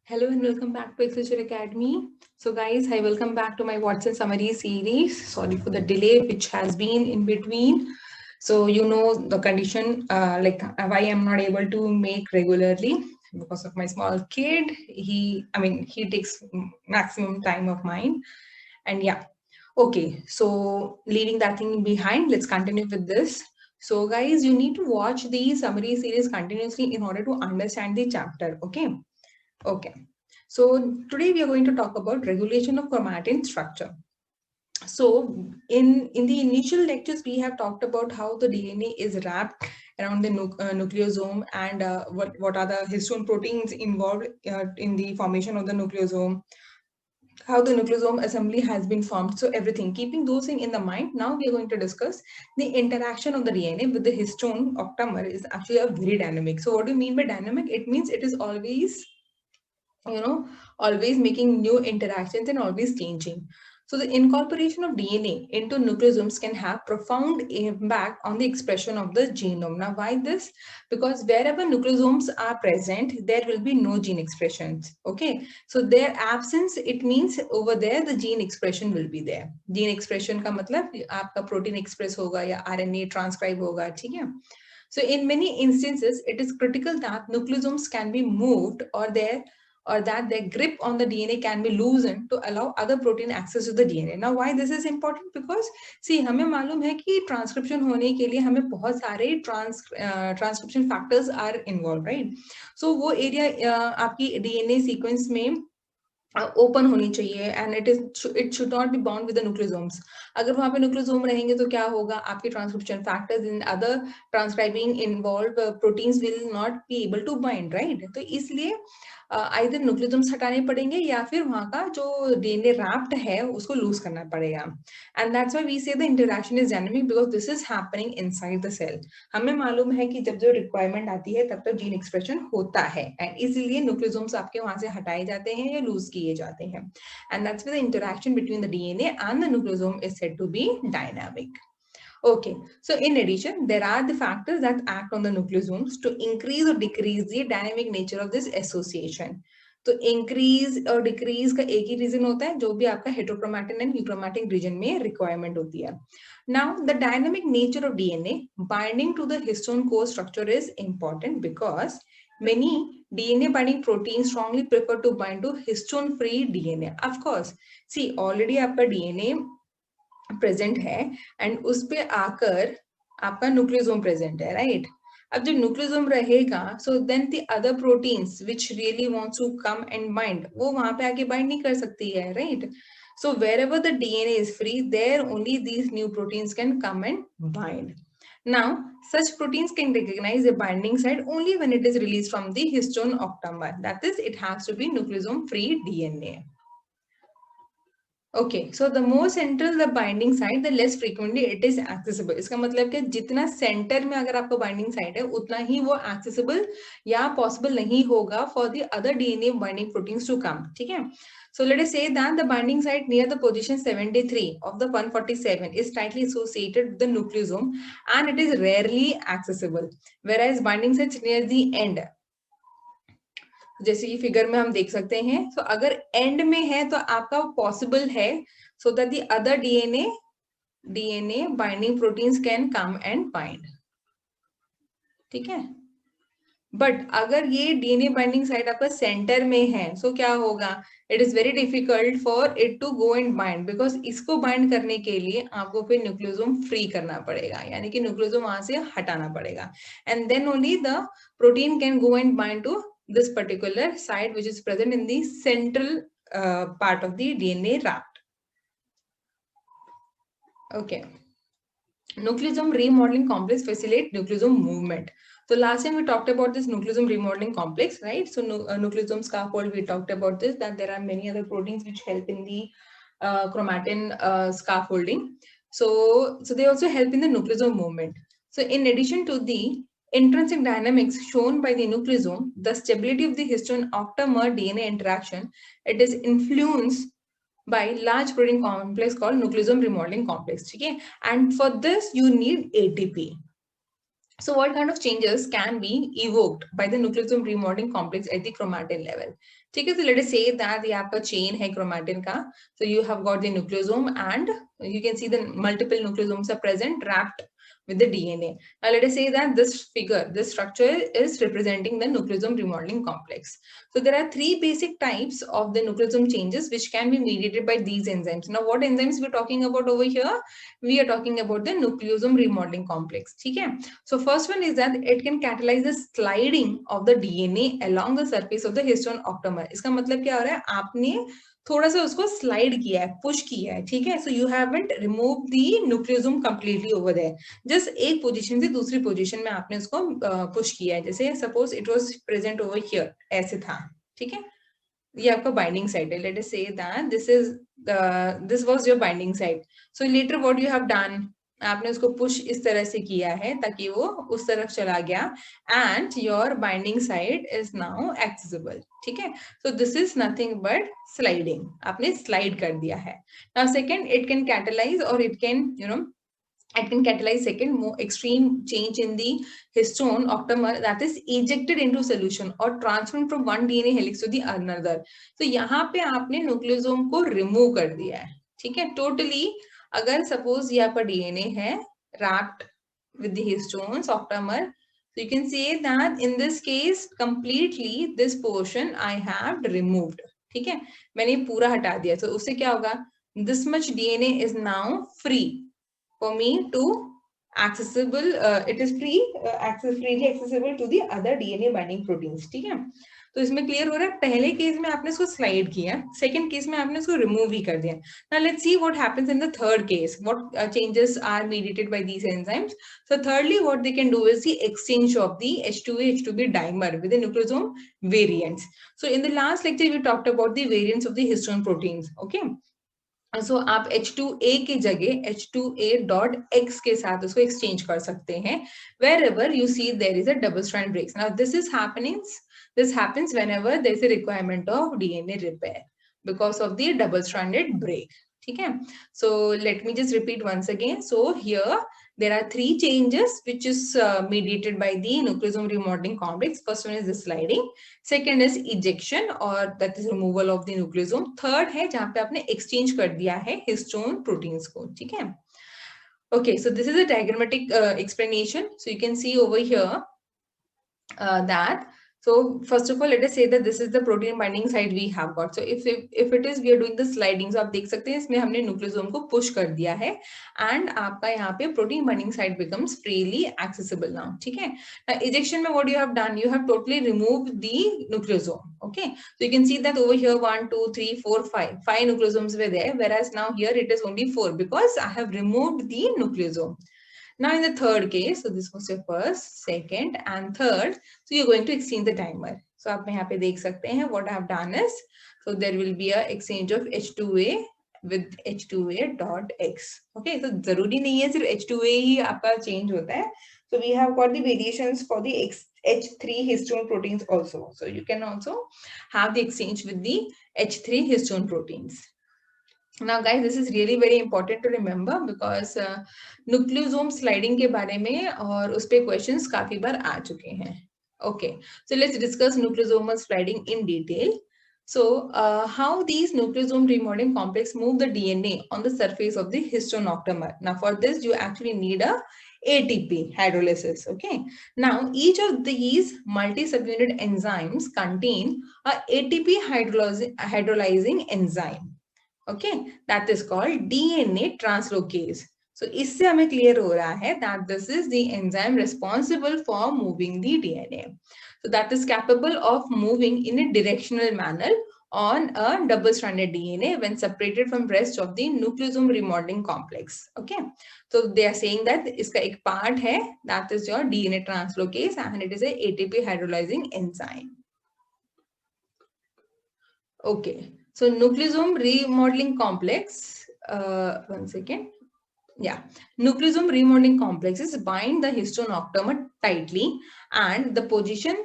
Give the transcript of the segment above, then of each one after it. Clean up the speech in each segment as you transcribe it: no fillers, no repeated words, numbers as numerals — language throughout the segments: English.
Hello and welcome back to Excel Academy. So guys, hi, welcome back to my Watson summary series. Sorry for the delay which has been in between. So you know the condition like why I'm not able to make regularly because of my small kid. He takes maximum time of mine. And yeah, okay. So leaving that thing behind, let's continue with this. So guys, you need to watch the summary series continuously in order to understand the chapter. Okay. So today we are going to talk about regulation of chromatin structure. So in the initial lectures, we have talked about how the DNA is wrapped around the nucleosome and what are the histone proteins involved in the formation of the nucleosome, how the nucleosome assembly has been formed. So everything, keeping those things in the mind, now we are going to discuss the interaction of the DNA with the histone octamer is actually a very dynamic. So what do you mean by dynamic? It means it is always always making new interactions and always changing. So the incorporation of DNA into nucleosomes can have profound impact on the expression of the genome. Now, why this? Because wherever nucleosomes are present, there will be no gene expressions. Okay. So their absence, it means over there, the gene expression will be there. Gene expression का मतलब आपका protein express होगा या RNA transcribe होगा, ठीक है? So in many instances, it is critical that nucleosomes can be moved or that their grip on the DNA can be loosened to allow other protein access to the DNA. Now, why this is important? Because see, हमें मालूम है कि transcription होने के लिए हमें बहुत सारे transcription factors are involve, right? So वो एरिया आपकी DNA सीक्वेंस में ओपन होनी चाहिए and it should not be bound with the nucleosomes. अगर वहां पे न्यूक्लियोसोम रहेंगे तो क्या होगा, आपके transcription factors in other transcribing involve proteins will not be able to bind, right? तो इसलिए आइदर न्यूक्लियोसोम्स हटाने पड़ेंगे या फिर वहां का जो डीएनए रैप्ड है उसको लूज करना पड़ेगा. And that's why we say the interaction is dynamic because this is happening inside the cell. हमें मालूम है कि जब जो रिक्वायरमेंट आती है तब तक जीन एक्सप्रेशन होता है एंड इसीलिए न्यूक्लियोसोम्स आपके वहां से हटाए जाते हैं या लूज किए जाते हैं. And that's why the interaction between the DNA and the nucleosome is said to be dynamic. Okay, so in addition, there are the factors that act on the nucleosomes to increase or decrease the dynamic nature of this association. तो increase और decrease का एक ही region होता है जो भी आपका हेटेरोक्रोमैटिन एंड यूक्रोमैटिक रीजन में रिक्वायरमेंट होती है. Now the dynamic nature of DNA binding to the histone core structure is important because many DNA binding proteins strongly prefer to bind to histone free DNA. Of course, see already आपका DNA present है and उस पे आकर आपका nucleosome present है, right? अब जब nucleosome रहेगा so then the other proteins which really wants to come and bind वो वहां पे आके बाइंड नहीं कर सकती है, right? So wherever the DNA is free, there only these new proteins can come and bind. Now, such proteins can recognize a binding site only when it is released from the histone octamer. That is, it has to be nucleosome-free DNA. Okay, so the more central the binding site, the less frequently it is accessible. इसका मतलब कि जितना centre में अगर आपका binding site है उतना ही वो accessible या possible नहीं होगा for the other DNA binding proteins to come. ठीक है? So let us say that the binding site near the position 73 of the 147 is tightly associated with the nucleosome and it is rarely accessible, whereas binding sites near the end, जैसे कि figure में हम देख सकते हैं, तो अगर and में है तो आपका पॉसिबल है so that the other DNA binding proteins can come and bind. ठीक है, बट अगर ये डीएनए बाइंडिंग साइट आपका सेंटर में है सो क्या होगा, it is very difficult for it to go and bind because इसको बाइंड करने के लिए आपको फिर न्यूक्लियोसोम फ्री करना पड़ेगा, यानी कि न्यूक्लियोसोम वहां से हटाना पड़ेगा and then only the protein can go and bind to this particular site which is present in the central part of the DNA wrap. Okay. Nucleosome remodeling complex facilitate nucleosome movement. So last time we talked about this nucleosome remodeling complex, right? So nucleosome scaffold, we talked about this, that there are many other proteins which help in the chromatin scaffolding. So they also help in the nucleosome movement. So in addition to the intrinsic dynamics shown by the nucleosome, the stability of the histone octamer DNA interaction, it is influenced by large protein complex called nucleosome remodeling complex. Okay, and for this you need ATP. So what kind of changes can be evoked by the nucleosome remodeling complex at the chromatin level? ठीक है, so let us say that ये आपका chain है chromatin का. So you have got the nucleosome and you can see the multiple nucleosomes are present wrapped with the DNA. Now let us say that this figure, this structure is representing the nucleosome remodeling complex. So there are three basic types of the nucleosome changes which can be mediated by these enzymes. Now what enzymes we're talking about over here? We are talking about the nucleosome remodeling complex. ठीक है? So first one is that it can catalyze the sliding of the DNA along the surface of the histone octamer. इसका मतलब क्या हो रहा है? आपने थोड़ा सा उसको स्लाइड किया है, पुश किया है, ठीक है? So you haven't remove the nucleosome completely over there, just एक पोजीशन से दूसरी पोजीशन में आपने उसको पुश किया है. जैसे suppose it was present over here, ऐसे था, ठीक है? ये आपका बाइंडिंग साइड है. Let us say that this was your binding side. So later what you have done, आपने उसको पुश इस तरह से किया है ताकि वो उस तरफ चला गया and your binding side is now accessible. ठीक है, so this is nothing but sliding, आपने स्लाइड कर दिया है. Now second, it can catalyze और it can it can catalyze second more extreme change in the histone octamer, that is ejected into solution or transferred from one DNA helix to the another. तो यहाँ पे आपने nucleosome को remove कर दिया है. ठीक है, टोटली. अगर सपोज यहाँ पर DNA है wrapped with the histones octamer, so you can say that in this case completely this portion I have removed. ठीक है, मैंने पूरा हटा दिया. तो उससे क्या होगा? This much DNA is now free for me to accessible, it is freely accessible to the other DNA binding proteins. ठीक है, तो इसमें क्लियर हो रहा है. पहले केस में आपने इसको स्लाइड किया, सेकंड केस में आपने इसको रिमूव ही कर दिया. Now let's see what happens in the third case, what changes are mediated by these enzymes. So thirdly what they can do is the exchange of the H2A H2B dimer with the nucleosome variants. So in the last lecture we talked about the variants of the histone proteins. Okay, सो आप H2A की जगह H2A.X के साथ उसको exchange कर सकते हैं wherever you see there is a double strand breaks. Now this happens whenever there is a requirement of DNA repair because of the double stranded break. ठीक है, so let me just repeat once again. So here there are three changes which is mediated by the nucleosome remodeling complex. First one is the sliding, second is ejection or that is removal of the nucleosome, third है जहाँ पे आपने exchange कर दिया है histone proteins को. ठीक है, okay, so this is a diagrammatic explanation. So you can see over here that, so first of all let us say that this is the protein binding side we have got. So if it is we are doing the sliding, so आप देख सकते हैं इसमें हमने nucleosome को push कर दिया है एंड आपका यहाँ पे protein binding side becomes freely accessible now. ठीक है, ejection में what you have done, you have totally removed the nucleosome. Okay, so you can see that over here 1 2 3 4 5 nucleosomes were there, whereas now here it is only 4 because I have removed the nucleosome. Now in the third case, so this was your first, second and third, so you're going to exchange the dimer. So आप यहाँ पे देख सकते हैं what I have done is, so there will be a exchange of H2A with H2A.X. Okay, so जरूरी नहीं है सिर्फ H2A ही आपका change होता है. So we have got the variations for the H3 histone proteins also. So you can also have the exchange with the H3 histone proteins. Now guys, this is really very important to remember because nucleosome sliding के बारे में और उस पे questions काफी बार आ चुके हैं. Okay, so let's discuss nucleosomal sliding in detail. So how these nucleosome remodeling complex move the DNA on the surface of the histone octamer. Now for this you actually need a ATP hydrolysis. Okay, now each of these multi-subunit enzymes contain a ATP hydrolyzing enzyme. Okay, that is called DNA translocase. So इससे हमें clear हो रहा है that this is the enzyme responsible for moving the DNA. So that is capable of moving in a directional manner on a double-stranded DNA when separated from rest of the nucleosome remodeling complex. Okay, so they are saying that इसका एक part है that is your DNA translocase and it is a ATP hydrolyzing enzyme. Okay. So nucleosome remodeling complex, one second. Yeah, nucleosome remodeling complexes bind the histone octamer tightly and the position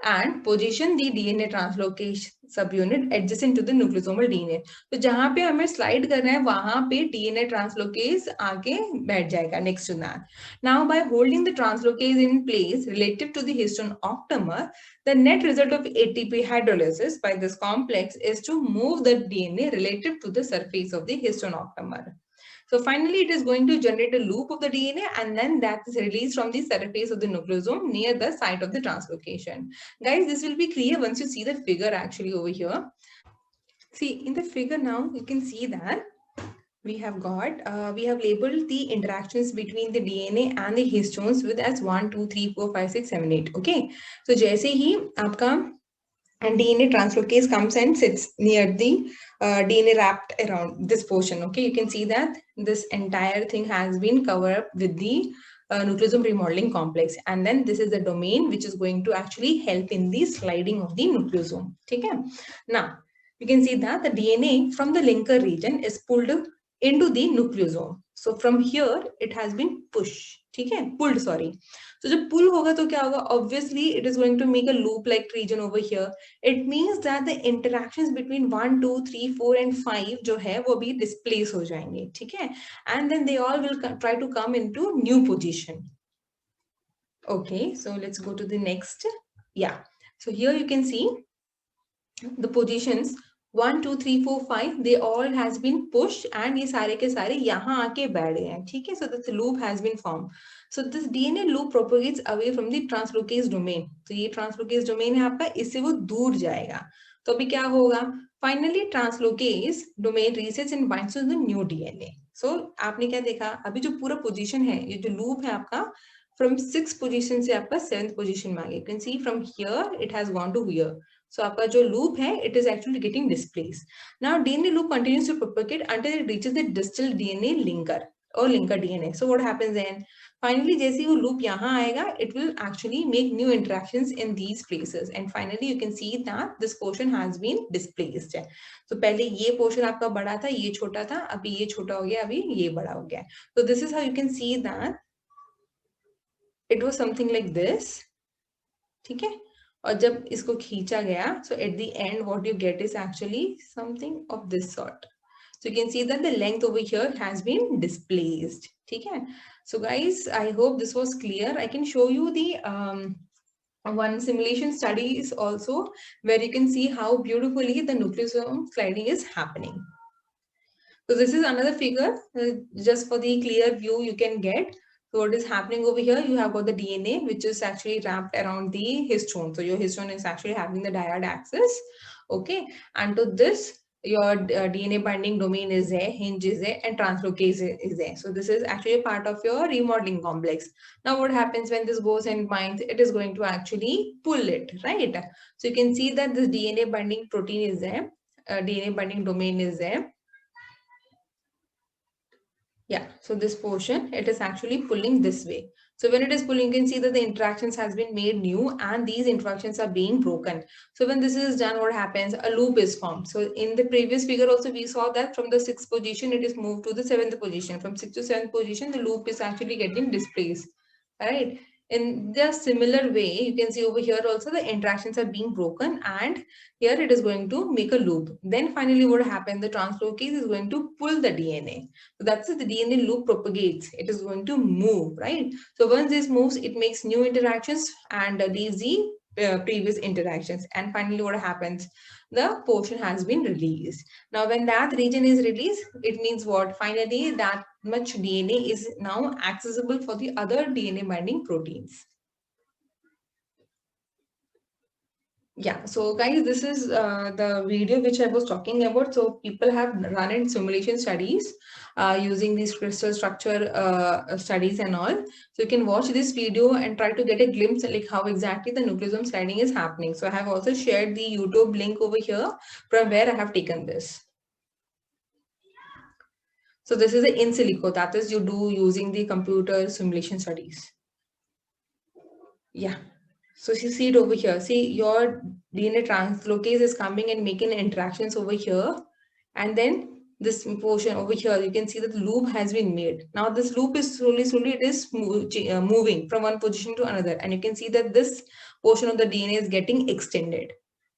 and position the DNA translocase subunit adjacent to the nucleosomal DNA. तो जहां पे हमें slide करना है वहां पे DNA translocase आके बैठ जाएगा next to that. Now by holding the translocase in place relative to the histone octamer, the net result of ATP hydrolysis by this complex is to move the DNA relative to the surface of the histone octamer. So finally, it is going to generate a loop of the DNA and then that is released from the surface of the nucleosome near the site of the translocation. Guys, this will be clear once you see the figure actually over here. See, in the figure now, you can see that we have labeled the interactions between the DNA and the histones with as 1, 2, 3, 4, 5, 6, 7, 8. Okay. So जैसे ही आपका and DNA translocase comes and sits near the DNA wrapped around this portion. Okay, you can see that this entire thing has been covered up with the nucleosome remodeling complex, and then this is the domain which is going to actually help in the sliding of the nucleosome. Okay, now you can see that the DNA from the linker region is pulled into the nucleosome. So from here it has been pushed. Okay, pulled, sorry. So जब pull होगा तो क्या होगा? Obviously, it is going to make a loop-like region over here. It means that the interactions between 1, 2, 3, 4 and 5 जो है वो भी displace हो जाएंगे, ठीक है? And then they all will try to come into new position. Okay, so let's go to the next. Yeah, so here you can see the positions 1, 2, 3, 4, 5, they all has been pushed and ये सारे के सारे यहाँ आके बैठ गए हैं, ठीक है? So this loop has been formed. So this DNA loop propagates away from the translocase domain. तो ये translocase domain है आपका, इससे वो दूर जाएगा. तो अभी क्या होगा? Finally translocase domain resets and binds to the new DNA. So आपने क्या देखा? अभी जो पूरा position है, ये जो loop है आपका, from 6th position से आपका 7th position में आ गया. You can see from here it has gone to here. So आपका जो loop है, it is actually getting displaced. Now DNA loop continues to propagate until it reaches the distal DNA linker or linker DNA. So what happens then? Finally, जैसे वो loop यहाँ आएगा, it will actually make new interactions in these places. And finally, you can see that this portion has been displaced. So पहले ये portion आपका बड़ा था, ये छोटा था, अभी ये छोटा हो गया, अभी ये बड़ा हो गया. So this is how you can see that it was something like this. ठीक है? और जब इसको खींचा गया, so at the end what you get is actually something of this sort. So you can see that the length over here has been displaced. ठीक है? So guys, I hope this was clear. I can show you the one simulation studies also where you can see how beautifully the nucleosome sliding is happening. So this is another figure just for the clear view you can get. So what is happening over here? You have got the DNA which is actually wrapped around the histone. So your histone is actually having the diad axis. Okay. And to this, your DNA binding domain is there, hinge is there, and translocase is there. So this is actually a part of your remodeling complex. Now what happens when this goes and binds? It is going to actually pull it, right? So you can see that this DNA binding protein is there. DNA binding domain is there. Yeah, so this portion, it is actually pulling this way. So when it is pulling, you can see that the interactions has been made new and these interactions are being broken. So when this is done, what happens? A loop is formed. So in the previous figure also, we saw that from the 6th position, it is moved to the 7th position. From 6th to 7th position, the loop is actually getting displaced. All right. In the similar way, you can see over here also the interactions are being broken and here it is going to make a loop. Then finally what happens? The translocase is going to pull the DNA. So that's it, the DNA loop propagates. It is going to move, right? So once this moves, it makes new interactions and leaves the previous interactions. And finally what happens? The portion has been released. Now when that region is released, it means what? Finally that much DNA is now accessible for the other DNA binding proteins. Yeah, so guys, this is the video which I was talking about. So people have run in simulation studies using these crystal structure studies and all. So you can watch this video and try to get a glimpse like how exactly the nucleosome sliding is happening. So I have also shared the YouTube link over here from where I have taken this. So this is the in silico, that is you do using the computer simulation studies. Yeah. So you see it over here. See, your DNA translocase is coming and making interactions over here. And then this portion over here, you can see that the loop has been made. Now this loop is slowly it is moving from one position to another, and you can see that this portion of the DNA is getting extended,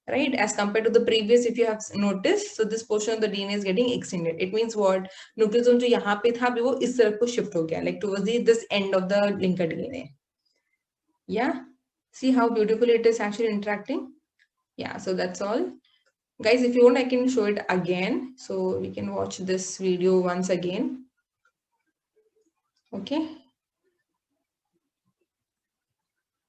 right, as compared to the previous. If you have noticed, so this portion of the DNA is getting extended. It means what? Nucleosome जो यहाँ पे था अभी वो इस तरफ को shift हो गया, like towards this end of the linker DNA. Yeah, see how beautifully it is actually interacting. Yeah, so that's all. Guys, if you want, I can show it again. So we can watch this video once again. Okay.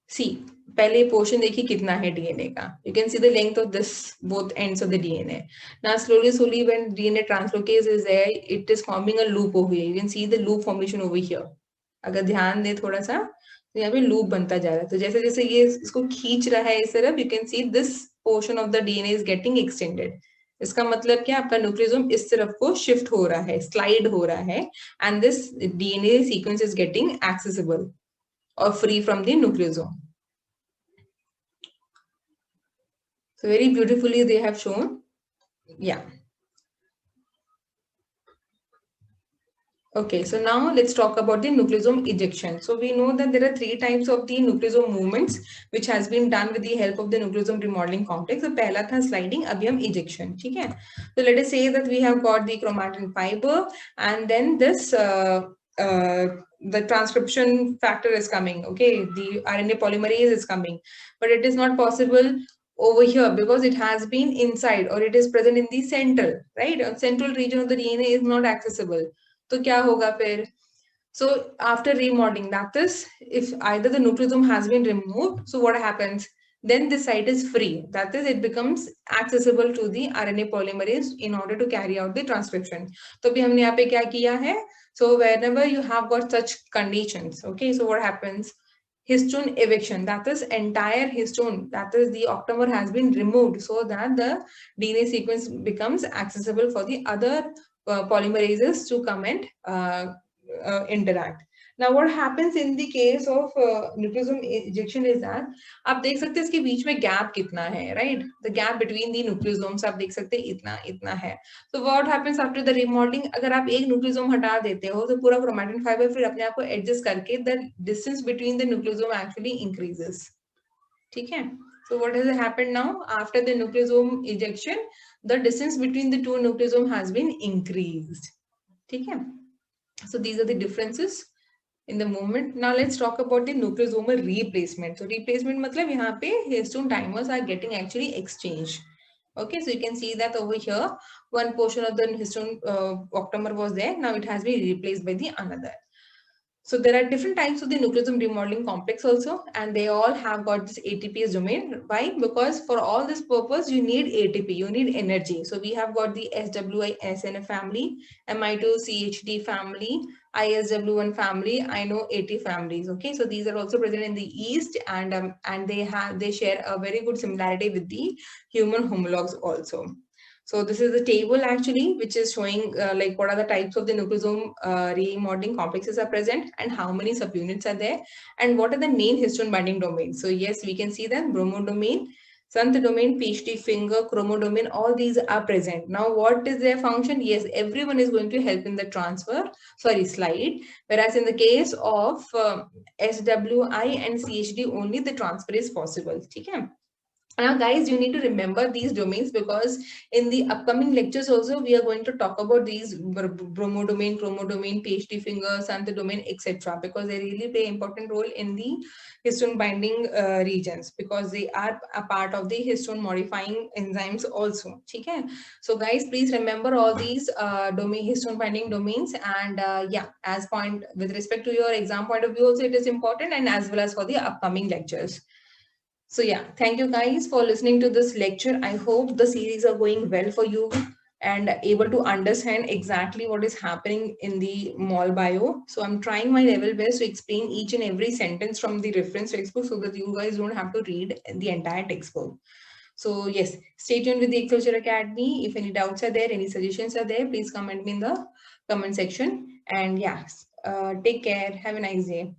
See, पहले portion देखिए कितना है DNA का. You can see the length of this both ends of the DNA. Now slowly when DNA translocase is there, it is forming a loop over here. You can see the loop formation over here. अगर ध्यान दे थोड़ा सा तो यहाँ पे loop बनता जा रहा है. तो जैसे जैसे ये इसको खींच रहा है इस तरफ, you can see this portion of the DNA is getting extended. इसका मतलब क्या? आपका न्यूक्लियोसोम इस तरफ को शिफ्ट हो रहा है, स्लाइड हो रहा है, and this DNA sequence is getting accessible or free from the nucleosome. So very beautifully they have shown. Yeah. Okay, so now let's talk about the nucleosome ejection. So we know that there are 3 types of the nucleosome movements which has been done with the help of the nucleosome remodeling complex. So पहला था sliding, अभी हम ejection, ठीक है? So let us say that we have got the chromatin fiber, and then this the transcription factor is coming. Okay, the RNA polymerase is coming, but it is not possible over here because it has been inside, or it is present in the central, right? Central region of the DNA is not accessible. तो क्या होगा फिर? So after remodeling, that is, if either the nucleosome has been removed, so what happens? Then this site is free. That is, it becomes accessible to the RNA polymerase in order to carry out the transcription. तो अभी हमने यहाँ पे क्या किया है? So whenever you have got such conditions, okay, so what happens? Histone eviction, that is entire histone, that is the octamer has been removed so that the DNA sequence becomes accessible for the other polymerases to come and interact. Now what happens in the case of nucleosome ejection is that आप देख सकते हैं इसके बीच में gap कितना है, right? The gap between the nucleosomes आप देख सकते हैं इतना है. So what happens after the remodeling? अगर आप एक nucleosome हटा देते हो तो पूरा chromatin fiber फिर अपने आप को adjust करके the distance between the nucleosome actually increases. ठीक है? So what has happened now? After the nucleosome ejection, the distance between the two nucleosomes has been increased. ठीक है? So these are the differences in the movement. Now let's talk about the nucleosomal replacement. So replacement मतलब यहाँ पे histone dimers are getting actually exchanged. Okay, so you can see that over here, one portion of the histone octamer was there. Now it has been replaced by the another. So there are different types of the nucleosome remodeling complex also, and they all have got this ATPase domain. Why? Because for all this purpose, you need ATP, you need energy. So we have got the SWI-SNF family, Mi2CHD family, ISW1 family, INO80 families. Okay, so these are also present in the East, and they share a very good similarity with the human homologs also. So this is the table actually, which is showing like what are the types of the nucleosome remodeling complexes are present and how many subunits are there and what are the main histone binding domains. So yes, we can see that bromodomain, xanth domain, PhD finger, chromodomain, all these are present. Now what is their function? Yes, everyone is going to help in the slide. Whereas in the case of SWI and CHD, only the transfer is possible. Okay? Now guys, you need to remember these domains because in the upcoming lectures also we are going to talk about these bromodomain, chromodomain, PhD finger, xanth domain, etc. because they really play an important role in the histone binding regions because they are a part of the histone modifying enzymes also. Okay? So guys, please remember all these histone binding domains, and yeah, as point with respect to your exam point of view also it is important, and as well as for the upcoming lectures. So yeah, thank you guys for listening to this lecture. I hope the series are going well for you and able to understand exactly what is happening in the mol bio. So I'm trying my level best to explain each and every sentence from the reference textbook so that you guys don't have to read the entire textbook. So yes, stay tuned with the Agriculture Academy. If any doubts are there, any suggestions are there, please comment me in the comment section. And yes, take care. Have a nice day.